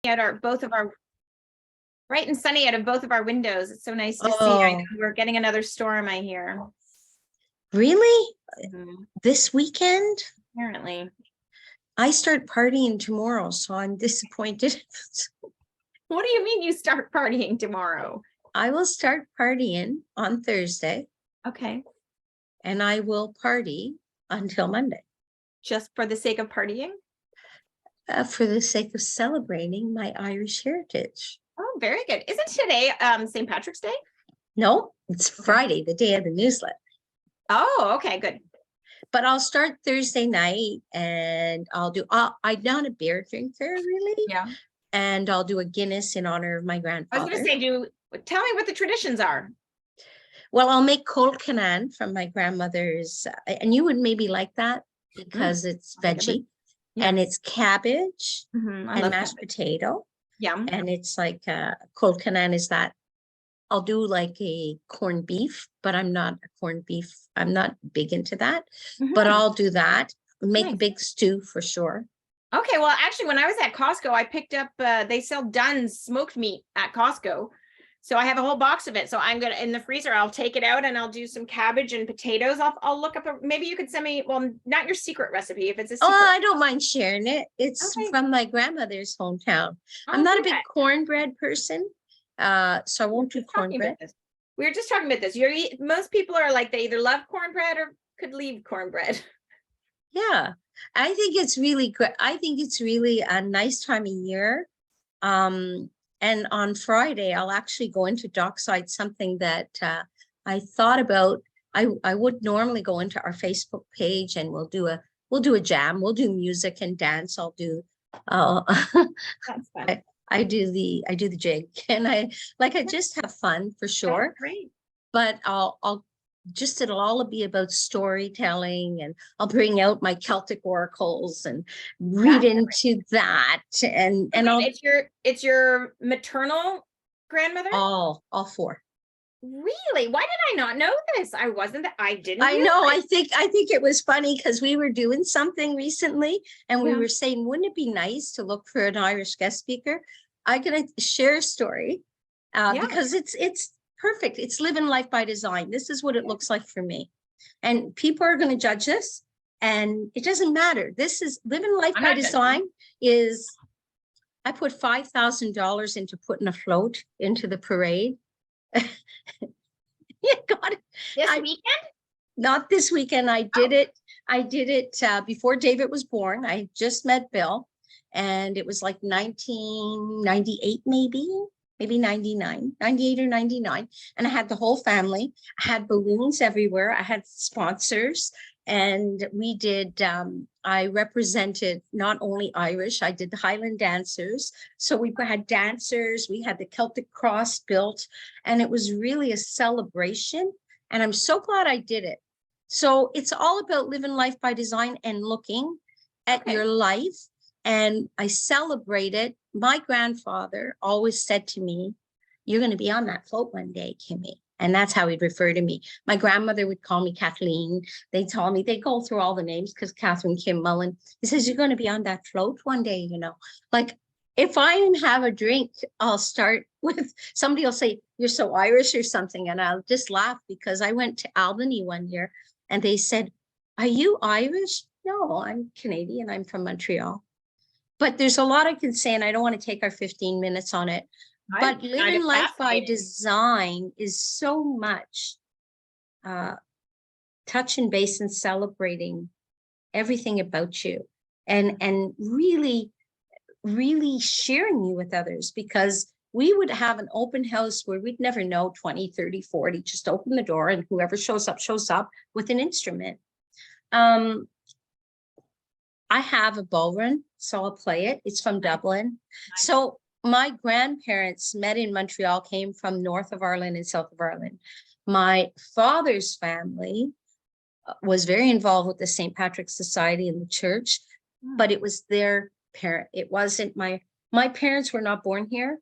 at both of our bright and sunny out of both of our windows. It's so nice to see. I know we're getting another storm, I hear. Really? This weekend? Apparently. I start partying tomorrow, so I'm disappointed. What do you mean you start partying tomorrow? I will start partying on Thursday. Okay. And I will party until Monday. Just for the sake of partying? For the sake of celebrating my Irish heritage. Oh, very good. Isn't today St. Patrick's Day? No, it's Friday, the day of the newsletter. Oh, okay, good. But I'll start Thursday night and I'm not a beer drinker, really. Yeah. And I'll do a Guinness in honor of my grandfather. I was going to say, tell me what the traditions are. Well, I'll make cold canan from my grandmother's, and you would maybe like that because it's veggie, and it's cabbage and mashed potato. Yeah. And it's like cold canan is that. I'll do like a corned beef, but I'm not big into that, but I'll do that. Make a big stew for sure. Okay, well, actually, when I was at Costco, I picked up, they sell Dunn's smoked meat at Costco. So I have a whole box of it. So I'm going to, in the freezer, I'll take it out and I'll do some cabbage and potatoes. I'll look up, maybe you could send me, well, not your secret recipe, if it's a secret. Oh, I don't mind sharing it. It's from my grandmother's hometown. I'm not a big cornbread person. So I won't do cornbread. We were just talking about this. Most people are like, they either love cornbread or could leave cornbread. Yeah, I think it's really good. I think it's really a nice time of year. And on Friday, I'll actually go into Dockside, something that I thought about. I would normally go into our Facebook page and we'll do a jam. We'll do music and dance. I'll do that's fun. I do the jig and I just have fun for sure. Great. But it'll all be about storytelling, and I'll bring out my Celtic oracles and read into that. And it's your maternal grandmother? All four. Really? Why did I not know this? I didn't. I know. I think it was funny because we were doing something recently and we were saying, wouldn't it be nice to look for an Irish guest speaker? I'm going to share a story because it's perfect. It's living life by design. This is what it looks like for me. And people are going to judge this and it doesn't matter. This is living life by design is I put $5,000 into putting a float into the parade. Yeah, got it. This weekend? Not this weekend. I did it before David was born. I just met Bill and it was like 1998, maybe 99, 98 or 99. And I had the whole family. I had balloons everywhere. I had sponsors and we did, I represented not only Irish, I did the Highland dancers. So we had dancers, we had the Celtic cross built, and it was really a celebration. And I'm so glad I did it. So it's all about living life by design and looking at your life. And I celebrate it. My grandfather always said to me, you're going to be on that float one day, Kimmy. And that's how he'd refer to me. My grandmother would call me Kathleen. They'd go through all the names because Catherine, Kim, Mullen. He says, you're going to be on that float one day, you know. Like if I have a drink, I'll start with, somebody will say, you're so Irish or something. And I'll just laugh because I went to Albany one year and they said, are you Irish? No, I'm Canadian. I'm from Montreal. But there's a lot I can say, and I don't want to take our 15 minutes on it. But living life by design is so much touch and base and celebrating everything about you and really, really sharing you with others, because we would have an open house where we'd never know 20, 30, 40, just open the door and whoever shows up with an instrument. I have a ballroom, so I'll play it. It's from Dublin. Nice. So my grandparents met in Montreal, came from north of Ireland and south of Ireland. My father's family was very involved with the St. Patrick's Society in the church, but it was their parent. It wasn't my parents were not born here.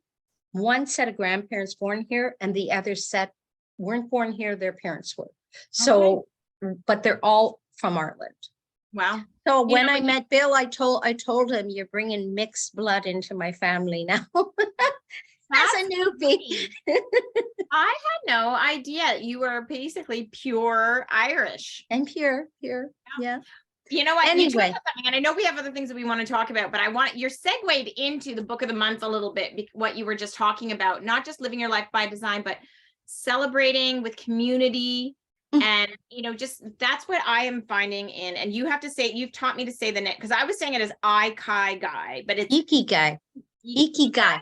One set of grandparents born here and the other set weren't born here. Their parents were. So, but they're all from Ireland. Wow. So You know, when I met Bill, I told him, you're bringing mixed blood into my family now. As a that's newbie. I had no idea you were basically pure Irish. And pure, yeah. You know what? You touched Anyway, on something, and I know we have other things that we want to talk about, but you're segued into the book of the month a little bit, what you were just talking about, not just living your life by design, but celebrating with community. And, just that's what I am finding and you have to say, you've taught me to say the net, because I was saying it as Ikigai, but it's Ikigai, Ikigai,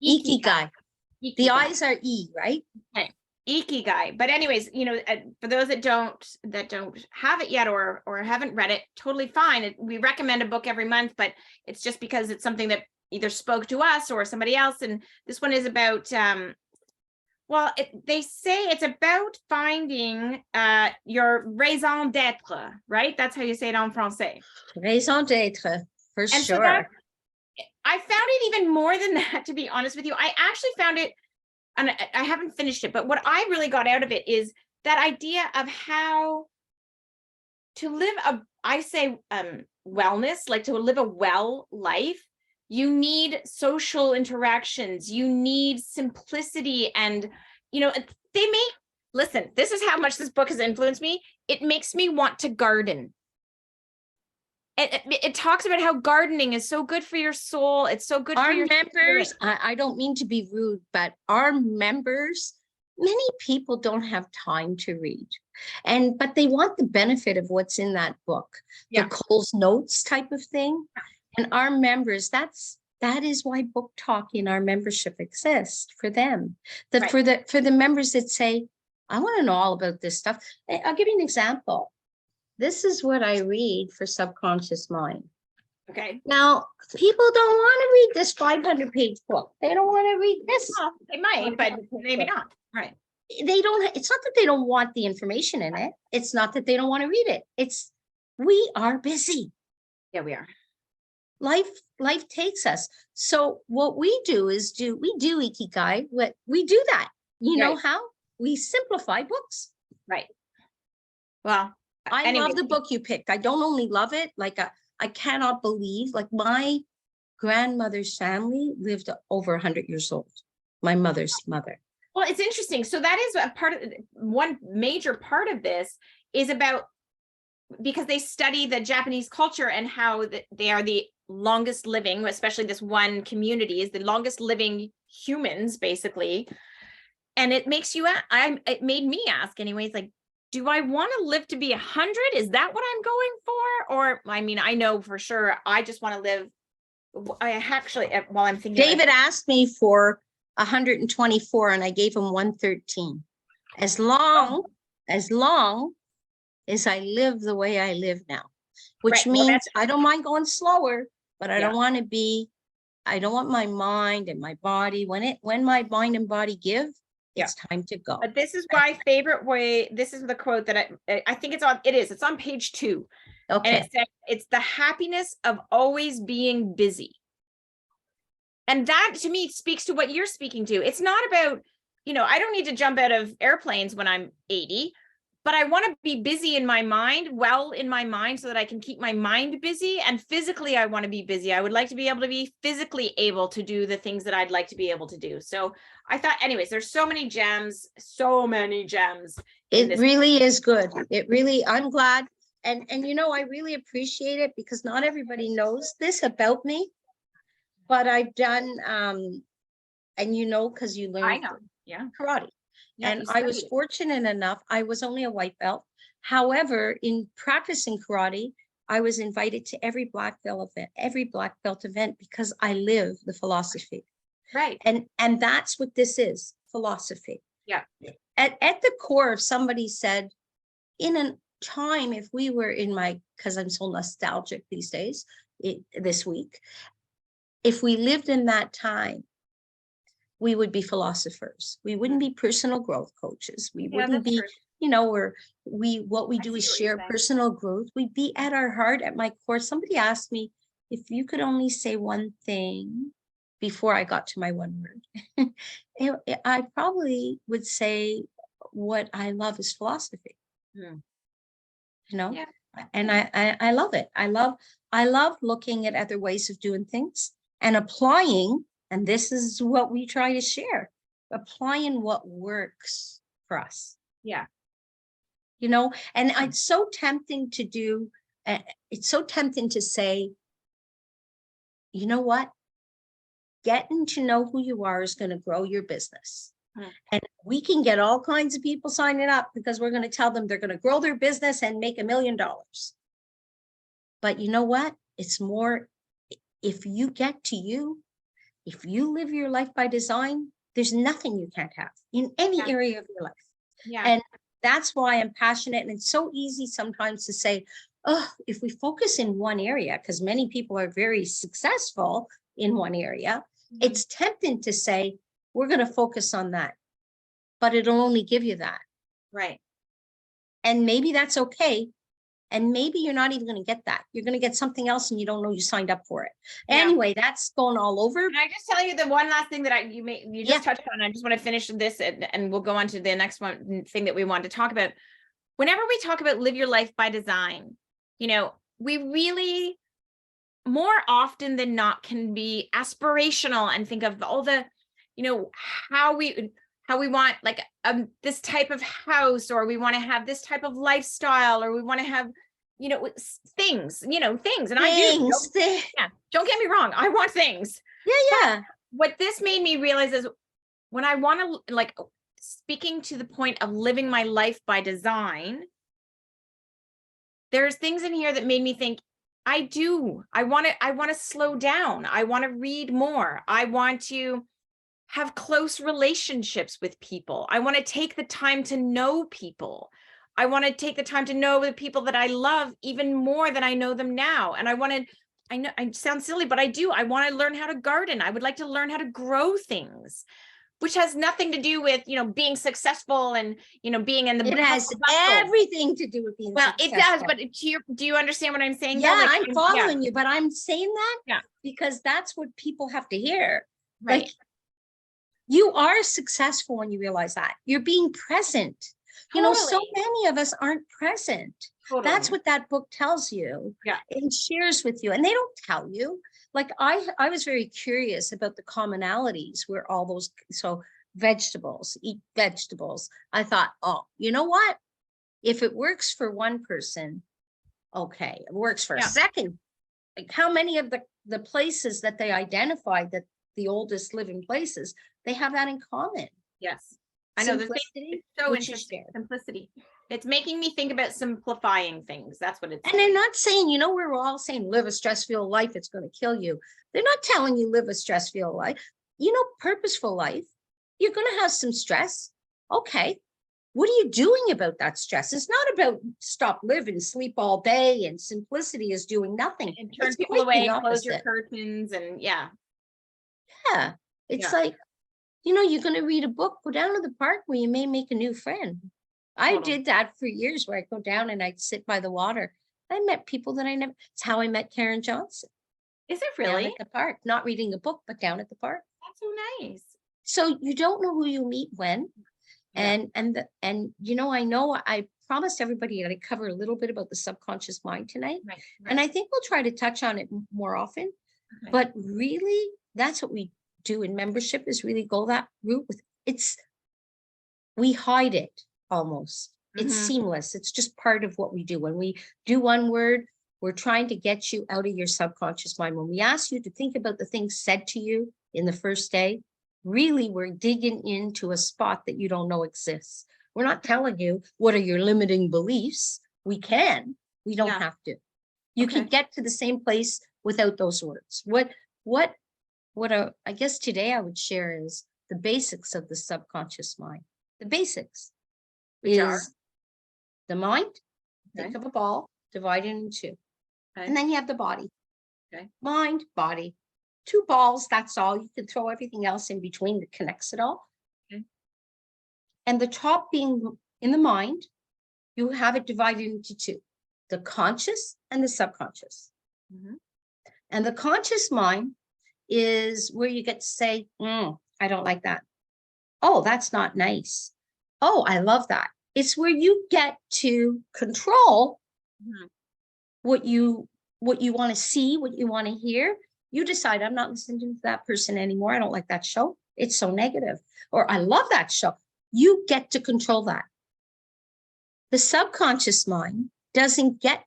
Ikigai. The eyes are E, right? Okay. Ikigai. But anyways, for those that don't have it yet or haven't read it, totally fine. We recommend a book every month, but it's just because it's something that either spoke to us or somebody else. And this one is about they say it's about finding your raison d'être, right? That's how you say it en français. Raison d'être, for And sure. So I found it even more than that, to be honest with you. I actually found it, and I haven't finished it, but what I really got out of it is that idea of how to live wellness, like to live a well life. You need social interactions, you need simplicity, and listen, this is how much this book has influenced me. It makes me want to garden. It talks about how gardening is so good for your soul. It's so good for your members. spirit. I don't mean to be rude, but our members, many people don't have time to read, but they want the benefit of what's in that book, the Cole's Notes type of thing. And our members, that is why Book Talk in our membership exists for them. For the members that say, I want to know all about this stuff. I'll give you an example. This is what I read for Subconscious Mind. Okay. Now, people don't want to read this 500-page book. They don't want to read this. Well, they might, but maybe not. Right. They don't. It's not that they don't want the information in it. It's not that they don't want to read it. It's we are busy. Yeah, we are. Life takes us. So what we do is we do Ikigai. We do that. You know how? We simplify books. Right. Well, I love the book you picked. I don't only love it, I cannot believe, my grandmother's family lived over 100 years old. My mother's mother. Well, it's interesting. So that is a part of one major part of this is about, because they study the Japanese culture and how they are the longest living, especially this one community is the longest living humans, basically. And it makes you, it made me ask anyways, do I want to live to be 100? Is that what I'm going for? Or, I know for sure, I just want to live. I actually, while I'm thinking. David asked me for 124 and I gave him 113. As long as I live the way I live now, which means I don't mind going slower, but I don't want my mind and my body, when my mind and body give, it's time to go. But this is my favorite way. This is the quote that I think it's on page 2. Okay. And it says, it's the happiness of always being busy. And that to me speaks to what you're speaking to. It's not about, I don't need to jump out of airplanes when I'm 80, but I want to be busy in my mind, so that I can keep my mind busy, and physically I want to be busy. I would like to be able to be physically able to do the things that I'd like to be able to do. So I thought, anyways, there's so many gems. It really is good. I'm glad. And I really appreciate it because not everybody knows this about me, but I've done, because you learned karate. Yeah, and I was fortunate enough, I was only a white belt. However, in practicing karate, I was invited to every black belt event because I live the philosophy. Right. And that's what this is, philosophy. Yeah. At the core, if somebody said, in a time, if we were because I'm so nostalgic these days, this week, if we lived in that time, we would be philosophers. We wouldn't be personal growth coaches. We wouldn't be, what we do is share personal growth. We'd be at our heart, at my core. Somebody asked me, if you could only say one thing before I got to my one word, I probably would say what I love is philosophy. And I love it. I love looking at other ways of doing things and applying, and this is what we try to share, applying what works for us. Yeah. You know, and it's so tempting to do, it's so tempting to say, you know what? Getting to know who you are is going to grow your business. And we can get all kinds of people signing up because we're going to tell them they're going to grow their business and make $1 million. But you know what? It's more, if you get to you, if you live your life by design, there's nothing you can't have in any area of your life. Yeah. And that's why I'm passionate. And it's so easy sometimes to say, oh, if we focus in one area, because many people are very successful in one area, it's tempting to say, we're going to focus on that, but it'll only give you that. Right. And maybe that's okay. And maybe you're not even going to get that. You're going to get something else and you don't know you signed up for it. Yeah. Anyway, that's going all over. Can I just tell you the one last thing that you just touched on? I just want to finish this and we'll go on to the next one thing that we want to talk about. Whenever we talk about live your life by design, you know, we really more often than not can be aspirational and think of all the, you know, how we want like this type of house, or we want to have this type of lifestyle, or we want to have, you know, things. And I do. Don't get me wrong. I want things. Yeah. What this made me realize is when I want to, like, speaking to the point of living my life by design, there's things in here that made me think, I want to slow down. I want to read more. I want to have close relationships with people. I want to take the time to know people. I want to take the time to know the people that I love even more than I know them now. And I know I sound silly, but I want to learn how to garden. I would like to learn how to grow things, which has nothing to do with, you know, being successful and, you know, being in the. It has everything to do with being successful. It does, but do you understand what I'm saying? Yeah, like, I'm following you, but I'm saying that because that's what people have to hear. Right. Like, you are successful when you realize that you're being present. You know, so many of us aren't present. That's what that book tells you and shares with you. And they don't tell you. Like I was very curious about the commonalities where all those, so vegetables, eat vegetables. I thought, oh, you know what? If it works for one person, okay, it works for a second. Like how many of the places that they identified that the oldest living places, they have that in common. Yes. I know. Simplicity, so interesting. Simplicity. It's making me think about simplifying things. That's what it's. And they're not saying, you know, we're all saying live a stress-filled life, it's going to kill you. They're not telling you live a stress-filled life. You know, purposeful life. You're going to have some stress. Okay. What are you doing about that stress? It's not about stop living, sleep all day, and simplicity is doing nothing. And turn people away, close your curtains, and Yeah. It's like, you know, you're going to read a book, go down to the park where you may make a new friend. I did that for years, where I'd go down and I'd sit by the water. I met people that I never, it's how I met Karen Johnson. Is it really? Down at the park, not reading a book, but down at the park. That's so nice. So you don't know who you meet when. And you know, I promised everybody that I'd cover a little bit about the subconscious mind tonight. Right. And I think we'll try to touch on it more often. Okay. But really, that's what we do in membership, is really go that route with we hide it almost. It's seamless. It's just part of what we do. When we do one word, we're trying to get you out of your subconscious mind. When we ask you to think about the things said to you in the first day, really we're digging into a spot that you don't know exists. We're not telling you what are your limiting beliefs. We don't have to. You can get to the same place without those words. I guess today I would share is the basics of the subconscious mind. The basics is the mind. Think of a ball divided in two. And then you have the body. Mind, body. 2 balls, that's all. You can throw everything else in between that connects it all. And the top being in the mind, you have it divided into 2, the conscious and the subconscious. And the conscious mind is where you get to say, I don't like that. Oh, that's not nice. Oh, I love that. It's where you get to control what you want to see, what you want to hear. You decide, I'm not listening to that person anymore. I don't like that show. It's so negative. Or I love that show. You get to control that. The subconscious mind doesn't get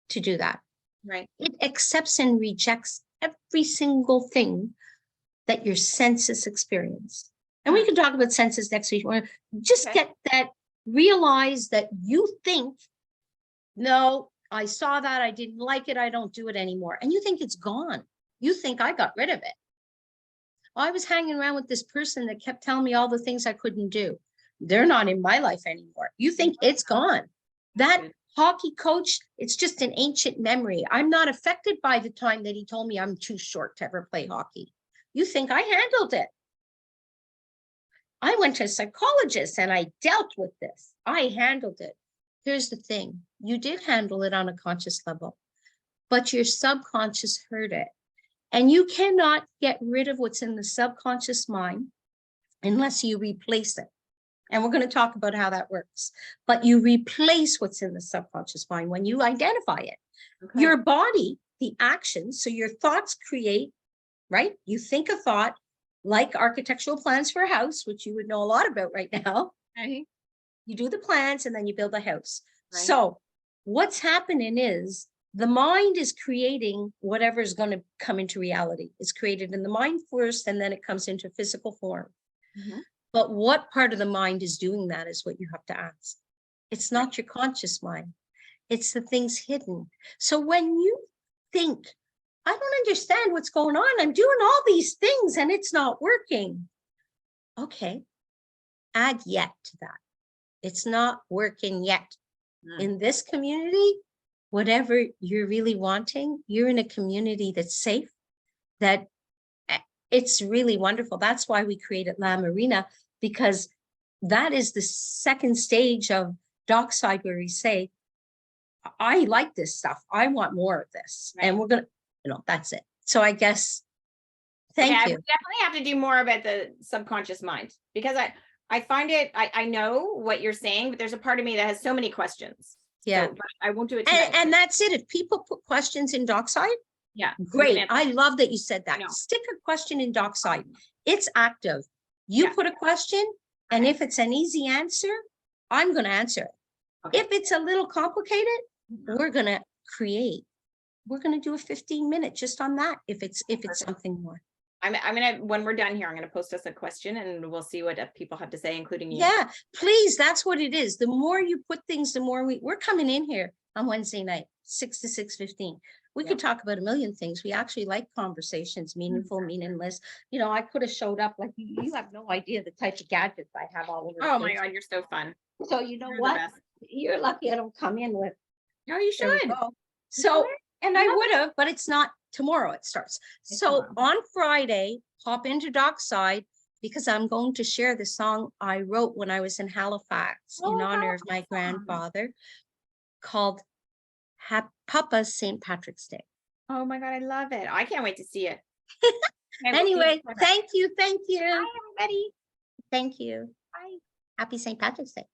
to do that. Right. It accepts and rejects every single thing that your senses experience. And we can talk about senses next week. Just Okay. get that, realize that you think, no, I saw that, I didn't like it, I don't do it anymore. And you think it's gone. You think I got rid of it. I was hanging around with this person that kept telling me all the things I couldn't do. They're not in my life anymore. You think it's gone. That hockey coach, it's just an ancient memory. I'm not affected by the time that he told me I'm too short to ever play hockey. You think I handled it. I went to a psychologist and I dealt with this. I handled it. Here's the thing. You did handle it on a conscious level, but your subconscious heard it. And you cannot get rid of what's in the subconscious mind unless you replace it. And we're going to talk about how that works. But you replace what's in the subconscious mind when you identify it. Okay. Your body, the actions, so your thoughts create, right? You think a thought like architectural plans for a house, which you would know a lot about right now. Right. You do the plans and then you build a house. Right. So what's happening is the mind is creating whatever is going to come into reality. It's created in the mind first, and then it comes into physical form. Mhm. But what part of the mind is doing that is what you have to ask. It's not your conscious mind. It's the things hidden. So when you think, I don't understand what's going on, I'm doing all these things and it's not working. Okay, add yet to that. It's not working yet. In this community, whatever you're really wanting, you're in a community that's safe, that it's really wonderful. That's why we created La Marina, because that is the second stage of Dockside, where we say, I like this stuff. I want more of this. Right. And we're going to, that's it. So I guess, thank Okay, you. I definitely have to do more about the subconscious mind, because I find it, I know what you're saying, but there's a part of me that has so many questions. Yeah. So, but I won't do it tonight. And that's it. If people put questions in Dockside, yeah. we can great. answer. I love that you said I that. know. Stick a question in Dockside. It's active. You Yeah. put a question, and Okay. if it's an easy answer, I'm going to answer it. Okay. If it's a little complicated, we're going to create. We're going to do a 15-minute just on that. If it's something more. I'm gonna, when we're done here, I'm gonna post us a question and we'll see what people have to say, including you. Yeah, please. That's what it is. The more you put things, the more we're coming in here on Wednesday night, 6 to 6:15. We could talk about a million things. We actually like conversations, meaningful, meaningless. You know, I could have showed up like you have no idea the type of gadgets I have all over. Oh my God, you're so fun. So you know You're the what? best. You're lucky I don't come in with. No, you There we should. go. So, and I Yeah. would have, but it's not tomorrow. It starts. It's So tomorrow. on Friday, hop into Dockside, because I'm going to share the song I wrote when I was in Halifax in Oh, honor of how my awesome. grandfather, called Papa's St. Patrick's Day. Oh my God, I love it. I can't wait to see it. Can't Anyway, wait to see it. thank you. Thank you. Bye, everybody. Thank you. Bye. Happy St. Patrick's Day.